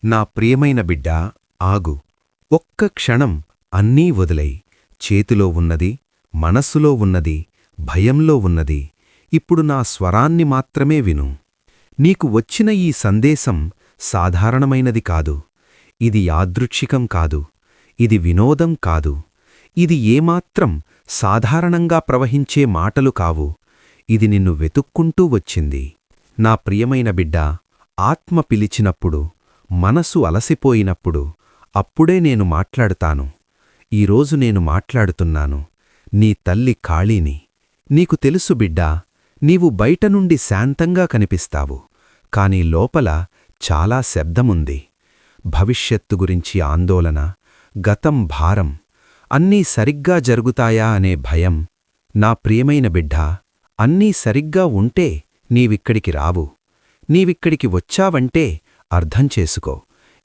నా ప్రియమైన బిడ్డా, ఆగు. ఒక్క క్షణం అన్నీ వదిలై. చేతిలో ఉన్నది, మనస్సులో ఉన్నది, భయంలో ఉన్నది ఇప్పుడు నా స్వరాన్ని మాత్రమే విను. నీకు వచ్చిన ఈ సందేశం సాధారణమైనది కాదు. ఇది యాదృచ్ఛికం కాదు. ఇది వినోదం కాదు. ఇది ఏమాత్రం సాధారణంగా ప్రవహించే మాటలు కావు. ఇది నిన్ను వెతుక్కుంటూ వచ్చింది. నా ప్రియమైన బిడ్డా, ఆత్మ పిలిచినప్పుడు, మనసు అలసిపోయినప్పుడు అప్పుడే నేను మాట్లాడుతాను. ఈరోజు నేను మాట్లాడుతున్నాను. నీ తల్లి కాళీని. నీకు తెలుసు బిడ్డా, నీవు బయటనుండి శాంతంగా కనిపిస్తావు, కాని లోపల చాలా శబ్దముంది. భవిష్యత్తు గురించి ఆందోళన, గతం భారం, అన్నీ సరిగ్గా జరుగుతాయా అనే భయం. నా ప్రియమైన బిడ్డా, అన్నీ సరిగ్గా ఉంటే నీవిక్కడికి రావు. నీవిక్కడికి వచ్చావంటే అర్థం చేసుకో,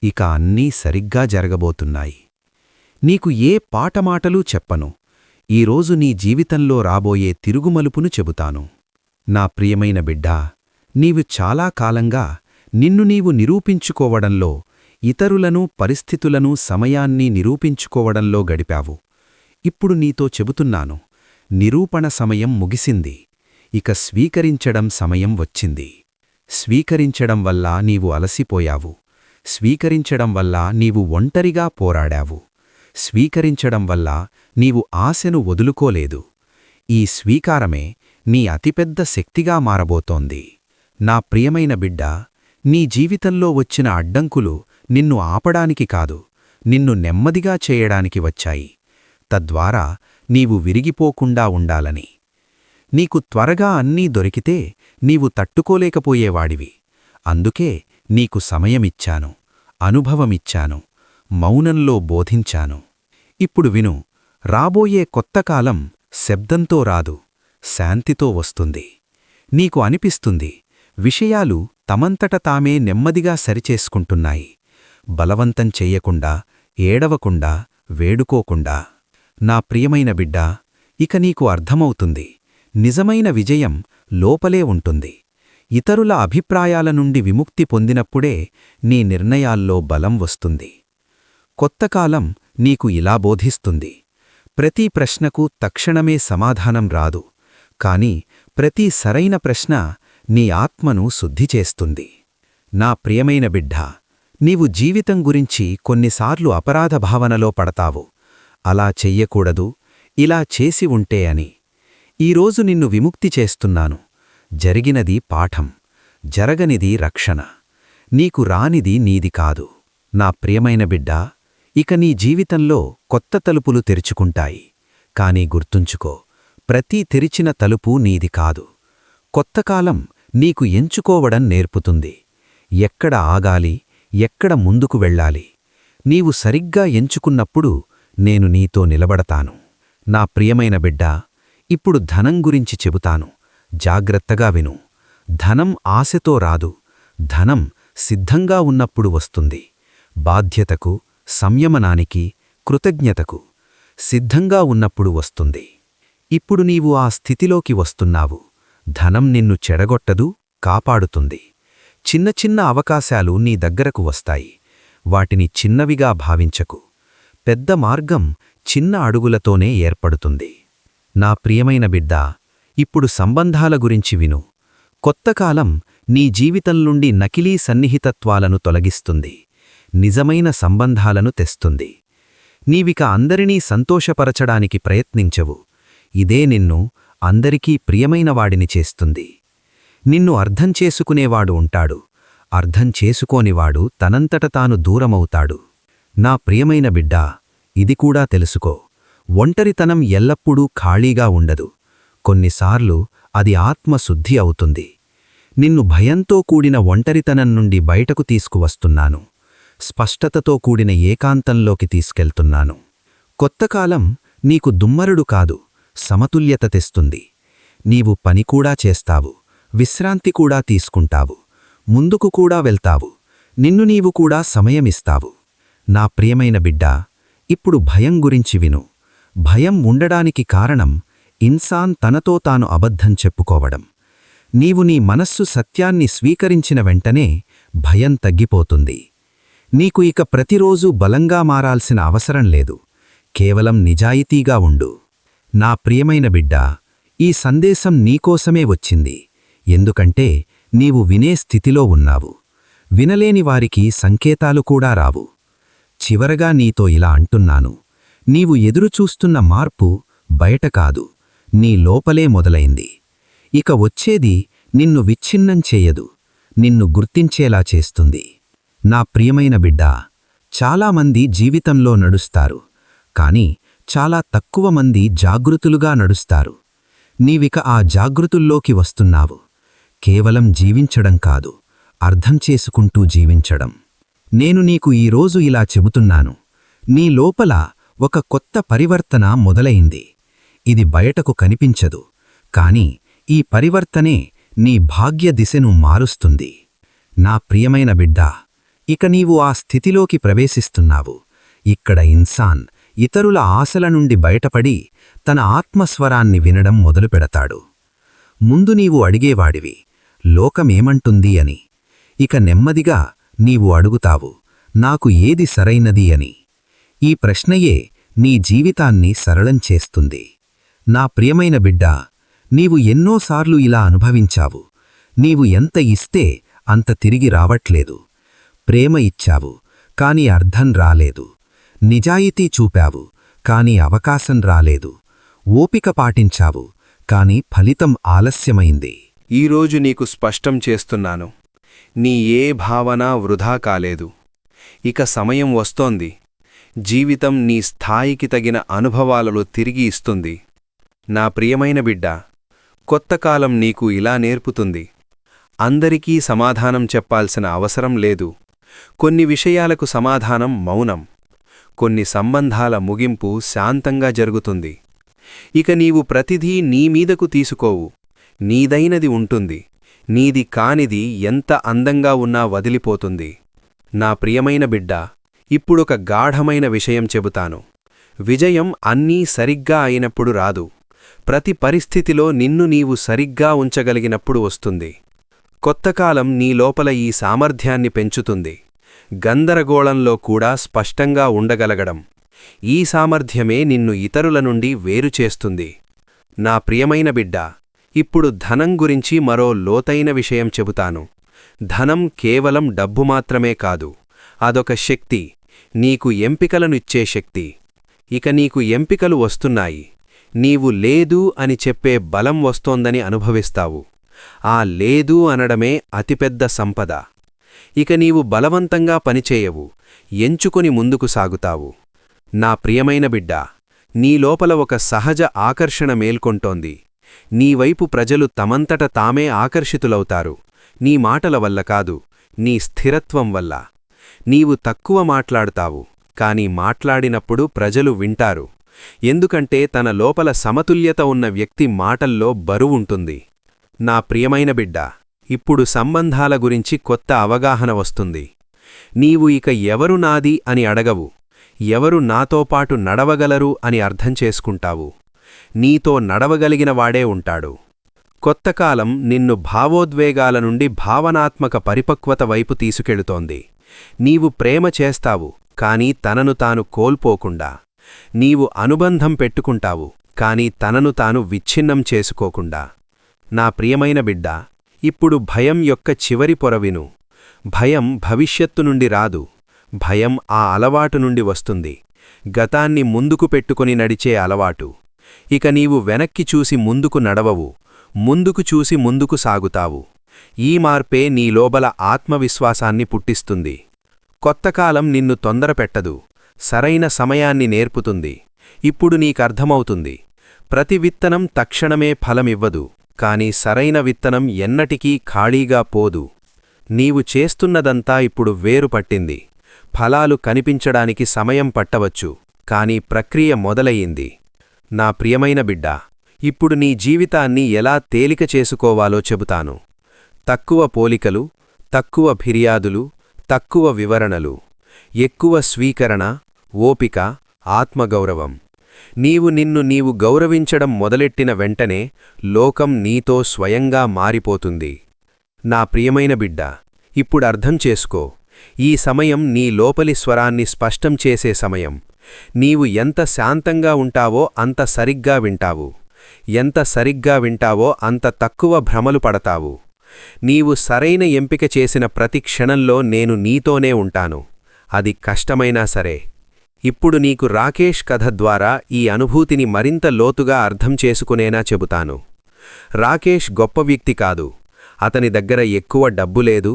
ఇక అన్నీ సరిగ్గా జరగబోతున్నాయి. నీకు ఏ పాటమాటలూ చెప్పను. ఈరోజు నీ జీవితంలో రాబోయే తిరుగుమలుపును చెబుతాను. నా ప్రియమైన బిడ్డా, నీవు చాలా కాలంగా నిన్ను నీవు నిరూపించుకోవడంలో, ఇతరులను, పరిస్థితులను, సమయాన్ని నిరూపించుకోవడంలో గడిపావు. ఇప్పుడు నీతో చెబుతున్నాను, నిరూపణ సమయం ముగిసింది. ఇక స్వీకరించడం సమయం వచ్చింది. స్వీకరించడం వల్ల నీవు అలసిపోయావు. స్వీకరించడం వల్ల నీవు ఒంటరిగా పోరాడావు. స్వీకరించడం వల్ల నీవు ఆశను వదులుకోలేదు. ఈ స్వీకారమే నీ అతిపెద్ద శక్తిగా మారబోతోంది. నా ప్రియమైన బిడ్డా, నీ జీవితంలో వచ్చిన అడ్డంకులు నిన్ను ఆపడానికి కాదు, నిన్ను నెమ్మదిగా చేయడానికి వచ్చాయి. తద్వారా నీవు విరిగిపోకుండా ఉండాలని. నీకు త్వరగా అన్నీ దొరికితే నీవు తట్టుకోలేకపోయేవాడివి. అందుకే నీకు సమయమిచ్చాను, అనుభవమిచ్చాను, మౌనంలో బోధించాను. ఇప్పుడు విను, రాబోయే కొత్తకాలం శబ్దంతో రాదు, శాంతితో వస్తుంది. నీకు అనిపిస్తుంది, విషయాలు తమంతట తామే నెమ్మదిగా సరిచేసుకుంటున్నాయి. బలవంతం చెయ్యకుండా, ఏడవకుండా, వేడుకోకుండా. నా ప్రియమైన బిడ్డా, ఇక నీకు అర్థమవుతుంది, నిజమైన విజయం లోపలే ఉంటుంది. ఇతరుల అభిప్రాయాల నుండి విముక్తి పొందినప్పుడే నీ నిర్ణయాల్లో బలం వస్తుంది. కొత్తకాలం నీకు ఇలా బోధిస్తుంది, ప్రతి ప్రశ్నకు తక్షణమే సమాధానం రాదు, కాని ప్రతి సరైన ప్రశ్న నీ ఆత్మను శుద్ధి చేస్తుంది. నా ప్రియమైన బిడ్డా, నీవు జీవితం గురించి కొన్నిసార్లు అపరాధ భావనలో పడతావు. అలా చెయ్యకూడదు, ఇలా చేసి ఉంటే అని. ఈరోజు నిన్ను విముక్తి చేస్తున్నాను. జరిగినది పాఠం, జరగనిది రక్షణ. నీకు రానిది నీది కాదు. నా ప్రియమైన బిడ్డా, ఇక నీ జీవితంలో కొత్త తలుపులు తెరుచుకుంటాయి. కాని గుర్తుంచుకో, ప్రతి తెరిచిన తలుపు నీది కాదు. కొత్తకాలం నీకు ఎంచుకోవడం నేర్పుతుంది. ఎక్కడ ఆగాలి, ఎక్కడ ముందుకు వెళ్ళాలి. నీవు సరిగ్గా ఎంచుకున్నప్పుడు నేను నీతో నిలబడతాను. నా ప్రియమైన బిడ్డా, ఇప్పుడు ధనం గురించి చెబుతాను. జాగ్రత్తగా విను. ధనం ఆశతో రాదు, ధనం సిద్ధంగా ఉన్నప్పుడు వస్తుంది. బాధ్యతకు, సంయమనానికి, కృతజ్ఞతకు సిద్ధంగా ఉన్నప్పుడు వస్తుంది. ఇప్పుడు నీవు ఆ స్థితిలోకి వస్తున్నావు. ధనం నిన్ను చెడగొట్టదు, కాపాడుతుంది. చిన్న చిన్న అవకాశాలు నీ దగ్గరకు వస్తాయి. వాటిని చిన్నవిగా భావించకు. పెద్ద మార్గం చిన్న అడుగులతోనే ఏర్పడుతుంది. నా ప్రియమైన బిడ్డా, ఇప్పుడు సంబంధాల గురించి విను. కొత్తకాలం నీ జీవితంనుండి నకిలీ సన్నిహితత్వాలను తొలగిస్తుంది, నిజమైన సంబంధాలను తెస్తుంది. నీవిక అందరినీ సంతోషపరచడానికి ప్రయత్నించవు. ఇదే నిన్ను అందరికీ ప్రియమైనవాడిని చేస్తుంది. నిన్ను అర్థం చేసుకునేవాడు ఉంటాడు, అర్థం చేసుకోనివాడు తనంతట తాను దూరమవుతాడు. నా ప్రియమైన బిడ్డా, ఇది కూడా తెలుసుకో, ఒంటరితనం ఎల్లప్పుడూ ఖాళీగా ఉండదు. కొన్నిసార్లు అది ఆత్మశుద్ధి అవుతుంది. నిన్ను భయంతో కూడిన ఒంటరితనం నుండి బయటకు తీసుకువస్తున్నాను. స్పష్టతతో కూడిన ఏకాంతంలోకి తీసుకెళ్తున్నాను. కొత్తకాలం నీకు దుమ్మరుడు కాదు, సమతుల్యత తెస్తుంది. నీవు పనికూడా చేస్తావు, విశ్రాంతి కూడా తీసుకుంటావు, ముందుకు కూడా వెళ్తావు, నిన్ను నీవు కూడా సమయమిస్తావు. నా ప్రియమైన బిడ్డా, ఇప్పుడు భయం గురించి విను. భయం ఉండడానికి కారణం ఇన్సాన్ తనతో తాను అబద్ధం చెప్పుకోవడం. నీవు నీ మనస్సు సత్యాన్ని స్వీకరించిన వెంటనే భయం తగ్గిపోతుంది. నీకు ఇక ప్రతిరోజూ బలంగా మారాల్సిన అవసరం లేదు. కేవలం నిజాయితీగా ఉండు. నా ప్రియమైన బిడ్డా, ఈ సందేశం నీకోసమే వచ్చింది. ఎందుకంటే నీవు వినే స్థితిలో ఉన్నావు. వినలేని వారికి సంకేతాలు కూడా రావు. చివరగా నీతో ఇలా అంటున్నాను. నీవు ఎదురుచూస్తున్న మార్పు బయట కాదు, నీ లోపలే మొదలైంది. ఇక వచ్చేది నిన్ను విచ్ఛిన్నం చేయదు, నిన్ను గుర్తించేలా చేస్తుంది. నా ప్రియమైన బిడ్డా, చాలామంది జీవితంలో నడుస్తారు, కాని చాలా తక్కువ మంది జాగృతులుగా నడుస్తారు. నీవిక ఆ జాగృతుల్లోకి వస్తున్నావు. కేవలం జీవించడం కాదు, అర్థం చేసుకుంటూ జీవించడం. నేను నీకు ఈరోజు ఇలా చెబుతున్నాను. నీ లోపల ఒక కొత్త పరివర్తన మొదలైంది. ఇది బయటకు కనిపించదు, కాని ఈ పరివర్తనే నీ భాగ్య దిశను మారుస్తుంది. నా ప్రియమైన బిడ్డా, ఇక నీవు ఆ స్థితిలోకి ప్రవేశిస్తున్నావు. ఇక్కడ ఇన్సాన్ ఇతరుల ఆశల నుండి బయటపడి తన ఆత్మస్వరాన్ని వినడం మొదలుపెడతాడు. ముందు నీవు అడిగేవాడివి, లోకమేమంటుంది అని. ఇక నెమ్మదిగా నీవు అడుగుతావు, నాకు ఏది సరైనది అని. ఈ ప్రశ్నయే నీ జీవితాన్ని సరళం చేస్తుంది. నా ప్రియమైన బిడ్డా, నీవు ఎన్నోసార్లు ఇలా అనుభవించావు. నీవు ఎంత ఇస్తే అంత తిరిగి రావట్లేదు. ప్రేమ ఇచ్చావు, కాని అర్థం రాలేదు. నిజాయితీ చూపావు, కాని అవకాశం రాలేదు. ఓపిక పాటించావు, కాని ఫలితం ఆలస్యమైంది. ఈరోజు నీకు స్పష్టం చేస్తున్నాను, నీ ఏ భావన వృధా కాలేదు. ఇక సమయం వస్తోంది. జీవితం నీ స్థాయికి తగిన అనుభవాలలో తిరిగి ఇస్తుంది. నా ప్రియమైన బిడ్డా, కొత్త కాలం నీకు ఇలా నేర్పుతుంది. అందరికీ సమాధానం చెప్పాల్సిన అవసరం లేదు. కొన్ని విషయాలకు సమాధానం మౌనం. కొన్ని సంబంధాల ముగింపు శాంతంగా జరుగుతుంది. ఇక నీవు ప్రతిదీ నీమీదకు తీసుకోవు. నీదైనది ఉంటుంది. నీది కానిది ఎంత అందంగా ఉన్నా వదిలిపోతుంది. నా ప్రియమైన బిడ్డా, ఇప్పుడొక గాఢమైన విషయం చెబుతాను. విజయం అన్నీ సరిగ్గా అయినప్పుడు రాదు. ప్రతి పరిస్థితిలో నిన్ను నీవు సరిగ్గా ఉంచగలిగినప్పుడు వస్తుంది. కొత్తకాలం నీ లోపల ఈ సామర్థ్యాన్ని పెంచుతుంది. గందరగోళంలో కూడా స్పష్టంగా ఉండగలగడం. ఈ సామర్థ్యమే నిన్ను ఇతరుల నుండి వేరుచేస్తుంది. నా ప్రియమైన బిడ్డా, ఇప్పుడు ధనం గురించి మరో లోతైన విషయం చెబుతాను. ధనం కేవలం డబ్బు మాత్రమే కాదు, అదొక శక్తి. నీకు ఎంపికలనిచ్చే శక్తి. ఇక నీకు ఎంపికలు వస్తున్నాయి. నీవు లేదు అని చెప్పే బలం వస్తోందని అనుభవిస్తావు. ఆ లేదు అనడమే అతిపెద్ద సంపద. ఇక నీవు బలవంతంగా పనిచేయవు, ఎంచుకొని ముందుకు సాగుతావు. నా ప్రియమైన బిడ్డా, నీ లోపల ఒక సహజ ఆకర్షణ మేల్కొంటోంది. నీవైపు ప్రజలు తమంతట తామే ఆకర్షితులవుతారు. నీ మాటల వల్ల కాదు, నీ స్థిరత్వం వల్ల. నీవు తక్కువ మాట్లాడుతావు, కాని మాట్లాడినప్పుడు ప్రజలు వింటారు. ఎందుకంటే తన లోపల సమతుల్యత ఉన్న వ్యక్తి మాటల్లో బరువుంటుంది. నా ప్రియమైన బిడ్డా, ఇప్పుడు సంబంధాల గురించి కొత్త అవగాహన వస్తుంది. నీవు ఇక ఎవరు నాది అని అడగవు, ఎవరు నాతోపాటు నడవగలరు అని అర్థం చేసుకుంటావు. నీతో నడవగలిగినవాడే ఉంటాడు. కొత్తకాలం నిన్ను భావోద్వేగాల నుండి భావనాత్మక పరిపక్వత వైపు తీసుకెళుతోంది. నీవు ప్రేమ చేస్తావు, కాని తనను తాను కోల్పోకుండా. నీవు అనుబంధం పెట్టుకుంటావు, కాని తనను తాను విచ్ఛిన్నం చేసుకోకుండా. నా ప్రియమైన బిడ్డా, ఇప్పుడు భయం యొక్క చివరి పొర విను. భయం భవిష్యత్తు నుండి రాదు. భయం ఆ అలవాటు నుండి వస్తుంది. గతాన్ని ముందుకు పెట్టుకుని నడిచే అలవాటు. ఇక నీవు వెనక్కి చూసి ముందుకు నడవవు, ముందుకు చూసి ముందుకు సాగుతావు. ఈ మార్పే నీ లోపల ఆత్మవిశ్వాసాన్ని పుట్టిస్తుంది. కొత్తకాలం నిన్ను తొందరపెట్టదు, సరైన సమయాన్ని నేర్పుతుంది. ఇప్పుడు నీకర్థమవుతుంది, ప్రతి విత్తనం తక్షణమే ఫలమివ్వదు, కాని సరైన విత్తనం ఎన్నటికీ ఖాళీగా పోదు. నీవు చేస్తున్నదంతా ఇప్పుడు వేరుపట్టింది. ఫలాలు కనిపించడానికి సమయం పట్టవచ్చు, కాని ప్రక్రియ మొదలయ్యింది. నా ప్రియమైన బిడ్డా, ఇప్పుడు నీ జీవితాన్ని ఎలా తేలిక చేసుకోవాలో చెబుతాను. తక్కువ పోలికలు, తక్కువ ఫిర్యాదులు, తక్కువ వివరణలు, ఎక్కువ స్వీకరణ, ఓపిక, ఆత్మగౌరవం. నీవు నిన్ను నీవు గౌరవించడం మొదలెట్టిన వెంటనే లోకం నీతో స్వయంగా మారిపోతుంది. నా ప్రియమైన బిడ్డా, ఇప్పుడు అర్థం చేసుకో, ఈ సమయం నీ లోపలి స్వరాన్ని స్పష్టం చేసే సమయం. నీవు ఎంత శాంతంగా ఉంటావో అంత సరిగ్గా వింటావు. ఎంత సరిగ్గా వింటావో అంత తక్కువ భ్రమలు పడతావు. నీవు సరైన ఎంపిక చేసిన ప్రతి క్షణంలో నేను నీతోనే ఉంటాను, అది కష్టమైనా సరే. ఇప్పుడు నీకు రాకేష్ కథ ద్వారా ఈ అనుభూతిని మరింత లోతుగా అర్థం చేసుకునేనా చెబుతాను. రాకేష్ గొప్ప వ్యక్తి కాదు. అతని దగ్గర ఎక్కువ డబ్బు లేదు,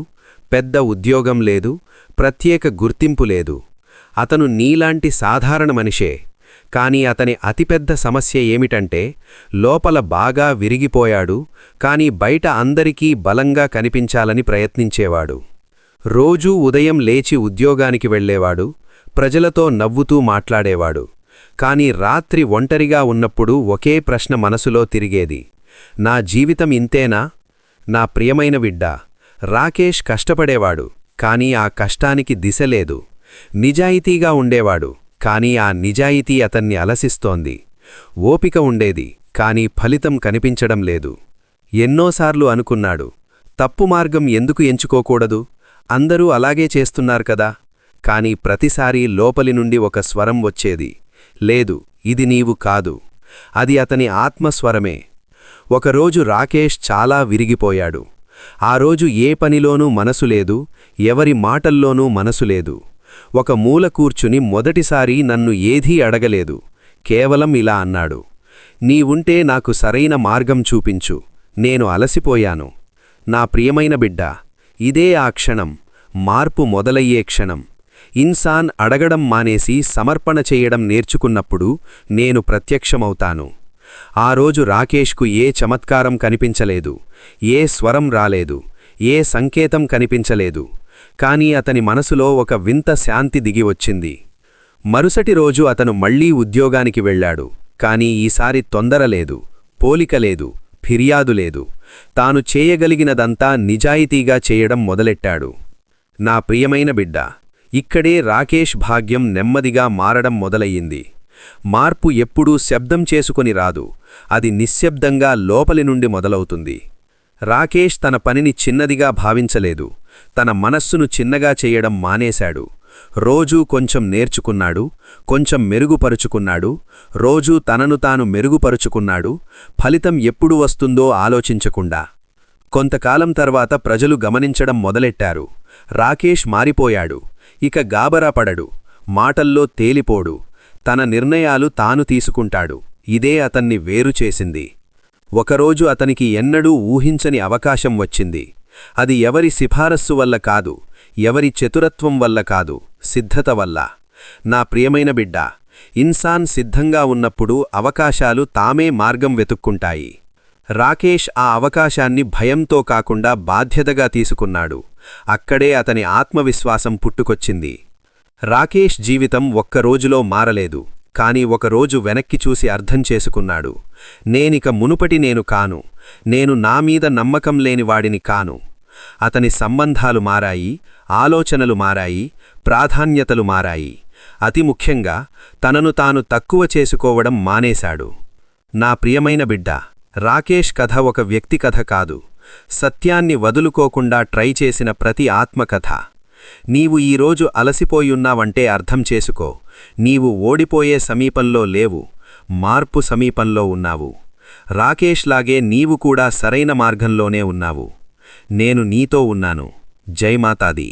పెద్ద ఉద్యోగం లేదు, ప్రత్యేక గుర్తింపు లేదు. అతను నీలాంటి సాధారణ మనిషే. కాని అతని అతిపెద్ద సమస్య ఏమిటంటే లోపల బాగా విరిగిపోయాడు, కాని బయట అందరికీ బలంగా కనిపించాలని ప్రయత్నించేవాడు. రోజూ ఉదయం లేచి ఉద్యోగానికి వెళ్లేవాడు, ప్రజలతో నవ్వుతూ మాట్లాడేవాడు. కాని రాత్రి ఒంటరిగా ఉన్నప్పుడు ఒకే ప్రశ్న మనసులో తిరిగేది: నా జీవితం ఇంతేనా? నా ప్రియమైన బిడ్డా, రాకేష్ కష్టపడేవాడు, కాని ఆ కష్టానికి దిశ లేదు. నిజాయితీగా ఉండేవాడు, కాని ఆ నిజాయితీ అతన్ని అలసిస్తోంది. ఓపిక ఉండేది, కాని ఫలితం కనిపించడం లేదు. ఎన్నోసార్లు అనుకున్నాడు, తప్పు మార్గం ఎందుకు ఎంచుకోకూడదు? అందరూ అలాగే చేస్తున్నారు కదా. కాని ప్రతిసారీ లోపలి నుండి ఒక స్వరం వచ్చేది: లేదు, ఇది నీవు కాదు. అది అతని ఆత్మస్వరమే. ఒకరోజు రాకేష్ చాలా విరిగిపోయాడు. ఆ రోజు ఏ పనిలోనూ మనసు లేదు, ఎవరి మాటల్లోనూ మనసు లేదు. ఒక మూల కూర్చుని మొదటిసారి నన్ను ఏదీ అడగలేదు, కేవలం ఇలా అన్నాడు: నీవుంటే నాకు సరైన మార్గం చూపించు, నేను అలసిపోయాను. నా ప్రియమైన బిడ్డా, ఇదే ఆ క్షణం, మార్పు మొదలయ్యే క్షణం. ఇన్సాన్ అడగడం మానేసి సమర్పణ చేయడం నేర్చుకున్నప్పుడు నేను ప్రత్యక్షమవుతాను. ఆ రోజు రాకేష్కు ఏ చమత్కారం కనిపించలేదు, ఏ స్వరం రాలేదు, ఏ సంకేతం కనిపించలేదు. కాని అతని మనసులో ఒక వింత శాంతి దిగివచ్చింది. మరుసటి రోజు అతను మళ్లీ ఉద్యోగానికి వెళ్లాడు. కాని ఈసారి తొందరలేదు, పోలికలేదు, ఫిర్యాదు లేదు. తాను చేయగలిగినదంతా నిజాయితీగా చేయడం మొదలెట్టాడు. నా ప్రియమైన బిడ్డా, ఇక్కడే రాకేష్ భాగ్యం నెమ్మదిగా మారడం మొదలయ్యింది. మార్పు ఎప్పుడూ శబ్దం చేసుకొని రాదు, అది నిశ్శబ్దంగా లోపలి నుండి మొదలవుతుంది. రాకేష్ తన పనిని చిన్నదిగా భావించలేదు, తన మనస్సును చిన్నగా చేయడం మానేశాడు. రోజూ కొంచెం నేర్చుకున్నాడు, కొంచెం మెరుగుపరుచుకున్నాడు, రోజూ తనను తాను మెరుగుపరుచుకున్నాడు, ఫలితం ఎప్పుడు వస్తుందో ఆలోచించకుండా. కొంతకాలం తర్వాత ప్రజలు గమనించడం మొదలెట్టారు. రాకేష్ మారిపోయాడు. ఇక గాబరాపడడు, మాటల్లో తేలిపోడు, తన నిర్ణయాలు తాను తీసుకుంటాడు. ఇదే అతన్ని వేరుచేసింది. ఒకరోజు అతనికి ఎన్నడూ ఊహించని అవకాశం వచ్చింది. అది ఎవరి సిఫారస్సు వల్ల కాదు, ఎవరి చతురత్వం వల్ల కాదు, సిద్ధత వల్ల. నా ప్రియమైన బిడ్డా, ఇన్సాన్ సిద్ధంగా ఉన్నప్పుడు అవకాశాలు తామే మార్గం వెతుక్కుంటాయి. రాకేష్ ఆ అవకాశాన్ని భయంతో కాకుండా బాధ్యతగా తీసుకున్నాడు. అక్కడే అతని ఆత్మవిశ్వాసం పుట్టుకొచ్చింది. రాకేష్ జీవితం ఒక్కరోజులో మారలేదు, కాని ఒకరోజు వెనక్కి చూసి అర్థం చేసుకున్నాడు: నేనిక మునుపటి నేను కాను, నేను నామీద నమ్మకం లేనివాడిని కాను. అతని సంబంధాలు మారాయి, ఆలోచనలు మారాయి, ప్రాధాన్యతలు మారాయి. అతి ముఖ్యంగా తనను తాను తక్కువ చేసుకోవడం మానేశాడు. నా ప్రియమైన బిడ్డా, రాకేష్ కథ ఒక వ్యక్తి కథ కాదు, సత్యాన్ని వదులుకోకుండా ట్రై చేసిన ప్రతి ఆత్మకథ. నీవు ఈరోజు అలసిపోయున్నావంటే అర్థం చేసుకో, నీవు ఓడిపోయే సమీపంలో లేవు, మార్పు సమీపంలో ఉన్నావు. రాకేష్ లాగే నీవు కూడా సరైన మార్గంలోనే ఉన్నావు. నేను నీతో ఉన్నాను. జై మాతాది.